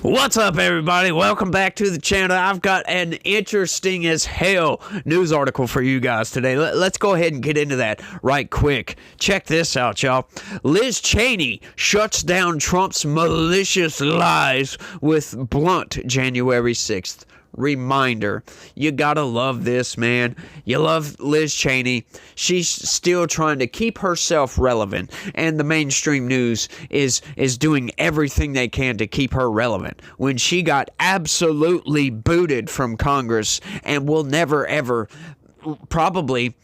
What's up, everybody? Welcome back to the channel. I've got an interesting as hell news article for you guys today. Let's go ahead and get into that right quick. Check this out, y'all. Liz Cheney shuts down Trump's malicious lies with blunt January 6th reminder. You gotta love this, man. You love Liz Cheney. She's still trying to keep herself relevant, and the mainstream news is doing everything they can to keep her relevant when she got absolutely booted from Congress and will never ever probably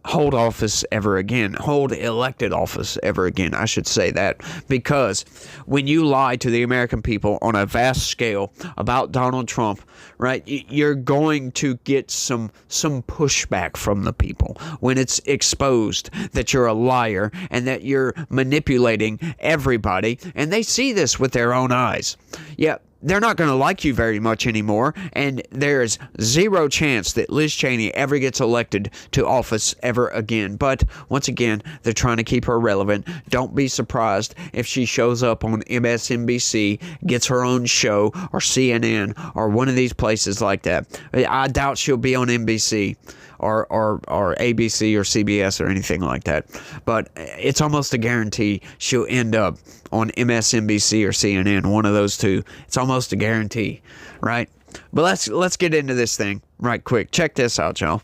hold elected office ever again. I should say that, because when you lie to the American people on a vast scale about Donald Trump, right, you're going to get some pushback from the people when it's exposed that you're a liar and that you're manipulating everybody, and they see this with their own eyes. Yeah, they're not going to like you very much anymore, and there's zero chance that Liz Cheney ever gets elected to office ever again. But once again, they're trying to keep her relevant. Don't be surprised if she shows up on MSNBC, gets her own show, or CNN, or one of these places like that. I doubt she'll be on NBC or ABC or CBS or anything like that. But it's almost a guarantee she'll end up on MSNBC or CNN, one of those two. It's almost a guarantee, right? But let's get into this thing right quick. Check this out, y'all.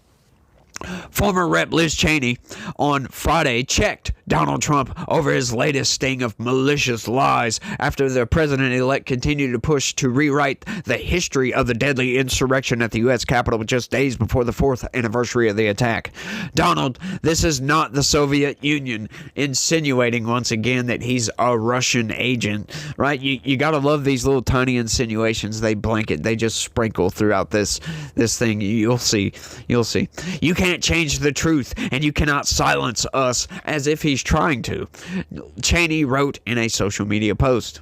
Former Rep. Liz Cheney on Friday checked Donald Trump over his latest sting of malicious lies after the president-elect continued to push to rewrite the history of the deadly insurrection at the U.S. Capitol just days before the 4th anniversary of the attack. Donald, this is not the Soviet Union, insinuating once again that he's a Russian agent, right? You gotta love these little tiny insinuations they blanket, they just sprinkle throughout this thing. You'll see. You can't change the truth, and you cannot silence us, as if he's trying to, Cheney wrote in a social media post.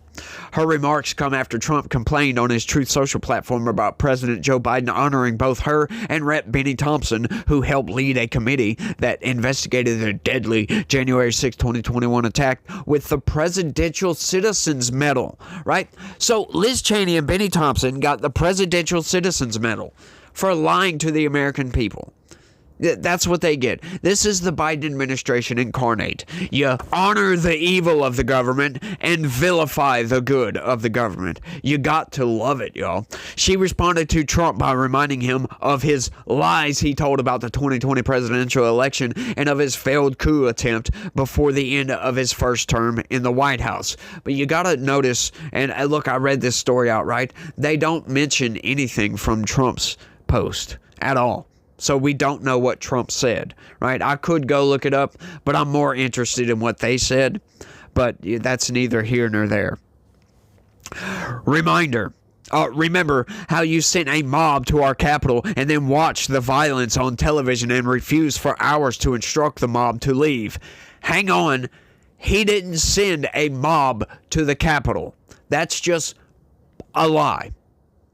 Her remarks come after Trump complained on his Truth Social platform about President Joe Biden honoring both her and Rep. Benny Thompson, who helped lead a committee that investigated the deadly January 6, 2021 attack, with the Presidential Citizens Medal, right? So Liz Cheney and Benny Thompson got the Presidential Citizens Medal for lying to the American people. That's what they get. This is the Biden administration incarnate. You honor the evil of the government and vilify the good of the government. You got to love it, y'all. She responded to Trump by reminding him of his lies he told about the 2020 presidential election and of his failed coup attempt before the end of his first term in the White House. But you got to notice, and look, I read this story outright, they don't mention anything from Trump's post at all. So we don't know what Trump said, right? I could go look it up, but I'm more interested in what they said. But that's neither here nor there. Reminder. Remember how you sent a mob to our Capitol and then watched the violence on television and refused for hours to instruct the mob to leave. Hang on. He didn't send a mob to the Capitol. That's just a lie.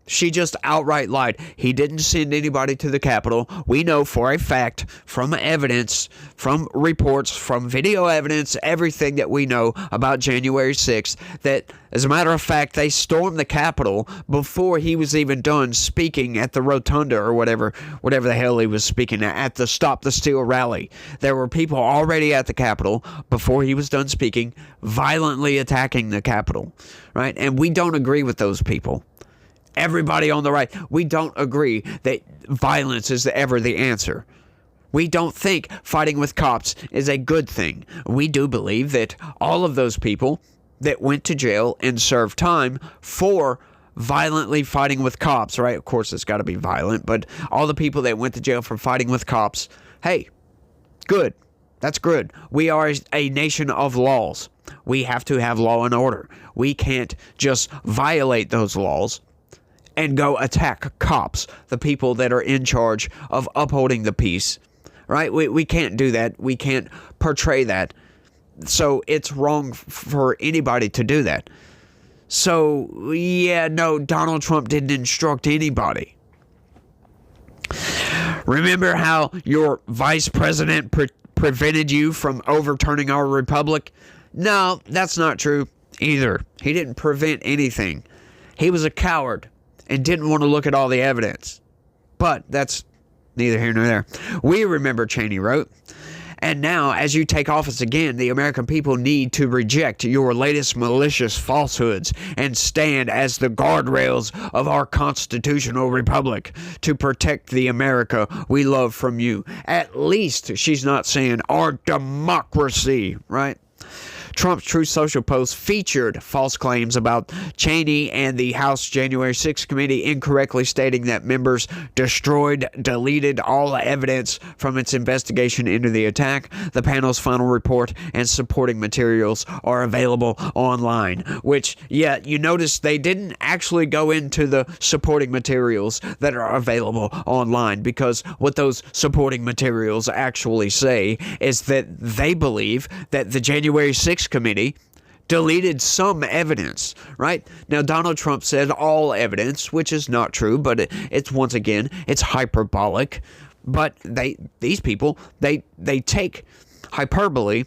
She just outright lied. He didn't send anybody to the Capitol. We know for a fact, from evidence, from reports, from video evidence, everything that we know about January 6th, that, as a matter of fact, they stormed the Capitol before he was even done speaking at the rotunda or whatever the hell he was speaking at the Stop the Steal rally. There were people already at the Capitol before he was done speaking, violently attacking the Capitol, right? And we don't agree with those people. Everybody on the right, we don't agree that violence is ever the answer. We don't think fighting with cops is a good thing. We do believe that all of those people that went to jail and served time for violently fighting with cops, right? Of course, it's got to be violent, but all the people that went to jail for fighting with cops, hey, good. That's good. We are a nation of laws. We have to have law and order. We can't just violate those laws and go attack cops, the people that are in charge of upholding the peace, right? We can't do that. We can't portray that. So it's wrong for anybody to do that. So, yeah, no, Donald Trump didn't instruct anybody. Remember how your vice president prevented you from overturning our republic? No, that's not true either. He didn't prevent anything. He was a coward and didn't want to look at all the evidence. But that's neither here nor there. We remember, Cheney wrote, and now, as you take office again, the American people need to reject your latest malicious falsehoods and stand as the guardrails of our constitutional republic to protect the America we love from you. At least she's not saying our democracy, right? Trump's Truth Social post featured false claims about Cheney and the House January 6th committee, incorrectly stating that members deleted all evidence from its investigation into the attack. The panel's final report and supporting materials are available online, which, yeah, you notice they didn't actually go into the supporting materials that are available online, because what those supporting materials actually say is that they believe that the January 6th committee deleted some evidence, right? Now, Donald Trump said all evidence, which is not true, but it's once again, it's hyperbolic. But these people, they take hyperbole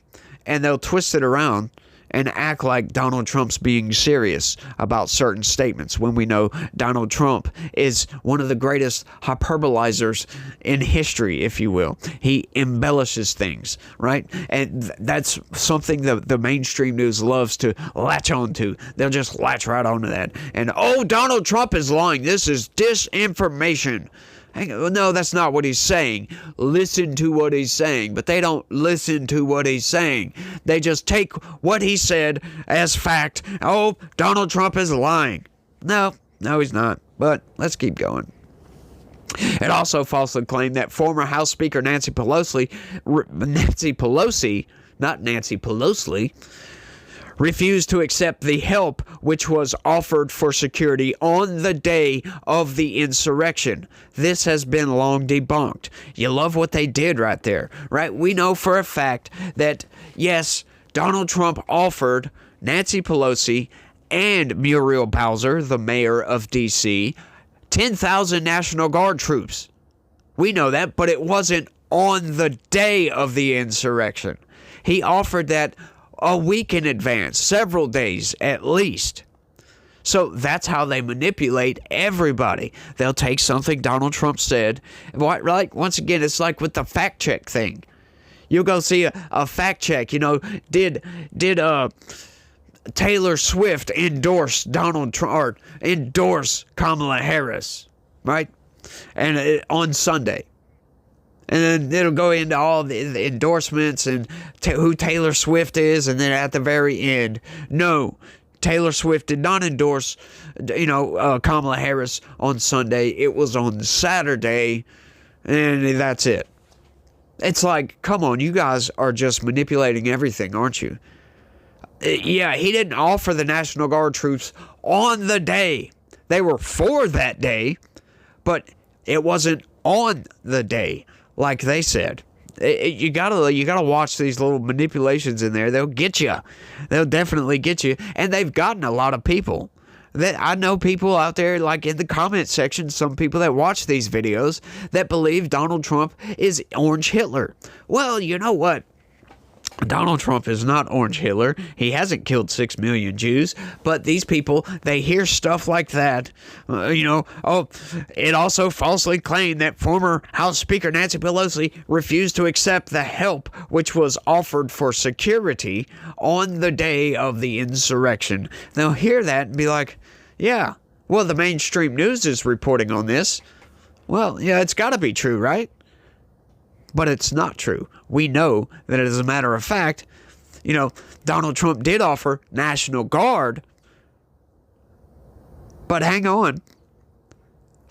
and they'll twist it around and act like Donald Trump's being serious about certain statements, when we know Donald Trump is one of the greatest hyperbolizers in history, if you will. He embellishes things, right? And that's something that the mainstream news loves to latch onto. They'll just latch right onto that. And, oh, Donald Trump is lying. This is disinformation. No, that's not what he's saying. Listen to what he's saying. But they don't listen to what he's saying. They just take what he said as fact. Oh, Donald Trump is lying. No, he's not. But let's keep going. It also falsely claimed that former House Speaker Nancy Pelosi, not Nancy Pelosi, refused to accept the help which was offered for security on the day of the insurrection. This has been long debunked. You love what they did right there, right? We know for a fact that, yes, Donald Trump offered Nancy Pelosi and Muriel Bowser, the mayor of D.C., 10,000 National Guard troops. We know that, but it wasn't on the day of the insurrection. He offered that a week in advance, several days at least. So that's how they manipulate everybody. They'll take something Donald Trump said. Right? Once again, it's like with the fact check thing. You'll go see a fact check. You know, did Taylor Swift endorse Donald Trump or endorse Kamala Harris? Right? And on Sunday. And then it'll go into all the endorsements and who Taylor Swift is. And then at the very end, no, Taylor Swift did not endorse, Kamala Harris on Sunday. It was on Saturday. And that's it. It's like, come on, you guys are just manipulating everything, aren't you? Yeah, he didn't offer the National Guard troops on the day. They were for that day, but it wasn't on the day. Like they said, you gotta watch these little manipulations in there. They'll get you. They'll definitely get you. And they've gotten a lot of people. That I know people out there, like in the comment section, some people that watch these videos that believe Donald Trump is Orange Hitler. Well, you know what? Donald Trump is not Orange Hitler. He hasn't killed 6 million Jews. But these people, they hear stuff like that. It also falsely claimed that former House Speaker Nancy Pelosi refused to accept the help which was offered for security on the day of the insurrection. They'll hear that and be like, yeah, well, the mainstream news is reporting on this. Well, yeah, it's got to be true, right? But it's not true. We know that, as a matter of fact, Donald Trump did offer National Guard. But hang on.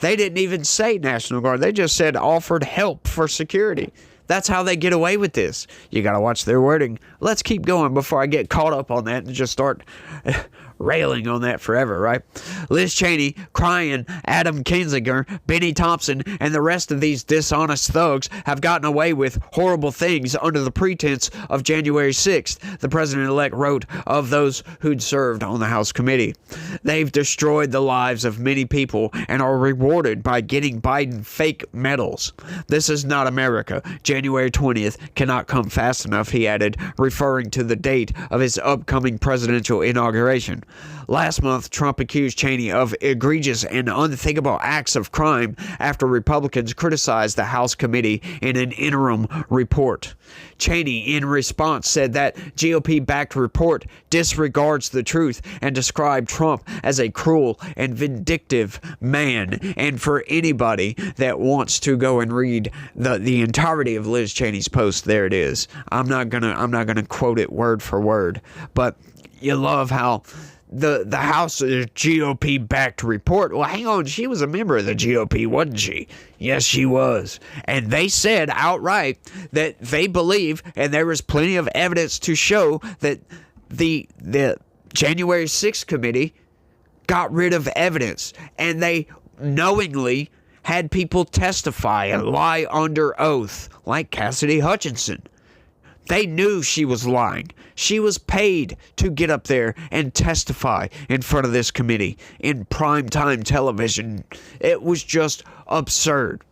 They didn't even say National Guard. They just said offered help for security. That's how they get away with this. You got to watch their wording. Let's keep going before I get caught up on that and just start railing on that forever, right? Liz Cheney crying Adam Kinzinger, Benny Thompson, and the rest of these dishonest thugs have gotten away with horrible things under the pretense of January 6th, the president-elect wrote of those who'd served on the House committee. They've destroyed the lives of many people and are rewarded by getting Biden fake medals. This is not America. January 20th cannot come fast enough, he added, referring to the date of his upcoming presidential inauguration. Last month, Trump accused Cheney of egregious and unthinkable acts of crime after Republicans criticized the House committee in an interim report. Cheney, in response, said that GOP-backed report disregards the truth and described Trump as a cruel and vindictive man. And for anybody that wants to go and read the entirety of Liz Cheney's post, there it is. I'm not gonna quote it word for word, but you love how the House GOP-backed report. Well, hang on, she was a member of the GOP, wasn't she? Yes, she was. And they said outright that they believe, and there was plenty of evidence to show that the January 6th committee got rid of evidence, and they knowingly had people testify and lie under oath, like Cassidy Hutchinson. They knew she was lying. She was paid to get up there and testify in front of this committee in primetime television. It was just absurd.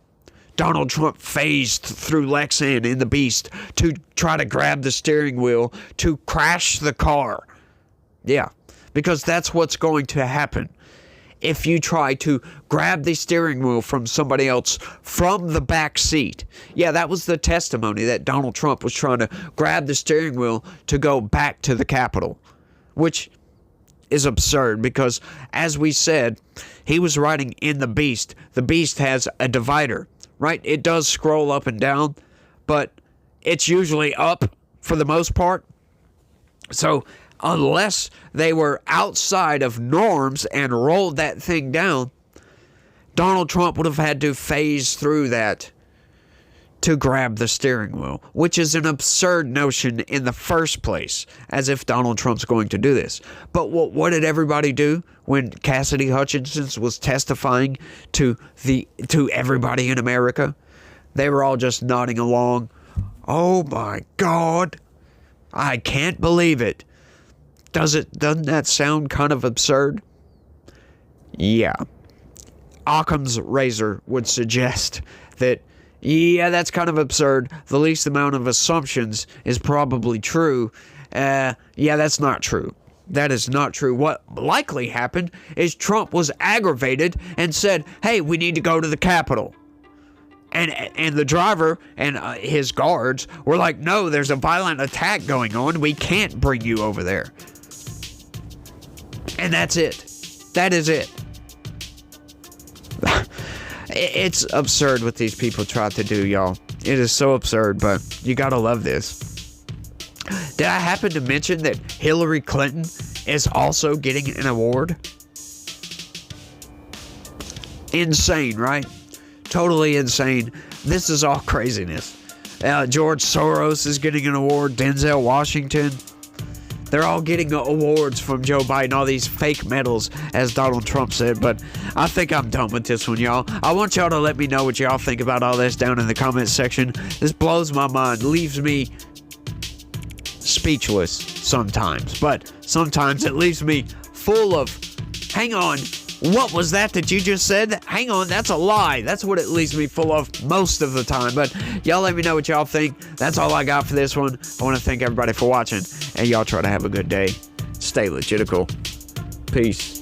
Donald Trump phased through Lexan in the Beast to try to grab the steering wheel to crash the car. Yeah, because that's what's going to happen if you try to grab the steering wheel from somebody else from the back seat. Yeah, that was the testimony, that Donald Trump was trying to grab the steering wheel to go back to the Capitol, which is absurd because, as we said, he was riding in the Beast. The Beast has a divider, right? It does scroll up and down, but it's usually up for the most part. So unless they were outside of norms and rolled that thing down, Donald Trump would have had to phase through that to grab the steering wheel, which is an absurd notion in the first place, as if Donald Trump's going to do this. But what did everybody do when Cassidy Hutchinson was testifying to everybody in America? They were all just nodding along. Oh my God, I can't believe it. Doesn't that sound kind of absurd? Yeah. Occam's razor would suggest that, yeah, that's kind of absurd. The least amount of assumptions is probably true. Yeah, that's not true. That is not true. What likely happened is Trump was aggravated and said, hey, we need to go to the Capitol. And the driver and his guards were like, no, there's a violent attack going on. We can't bring you over there. And that's it. That is it. It's absurd what these people try to do, y'all. It is so absurd, but you gotta love this. Did I happen to mention that Hillary Clinton is also getting an award? Insane, right? Totally insane. This is all craziness. George Soros is getting an award. Denzel Washington. They're all getting awards from Joe Biden, all these fake medals, as Donald Trump said. But I think I'm done with this one, y'all. I want y'all to let me know what y'all think about all this down in the comments section. This blows my mind, leaves me speechless sometimes. But sometimes it leaves me full of, hang on, what was that you just said? Hang on, that's a lie. That's what it leaves me full of most of the time. But y'all let me know what y'all think. That's all I got for this one. I want to thank everybody for watching. And y'all try to have a good day. Stay legitical. Peace.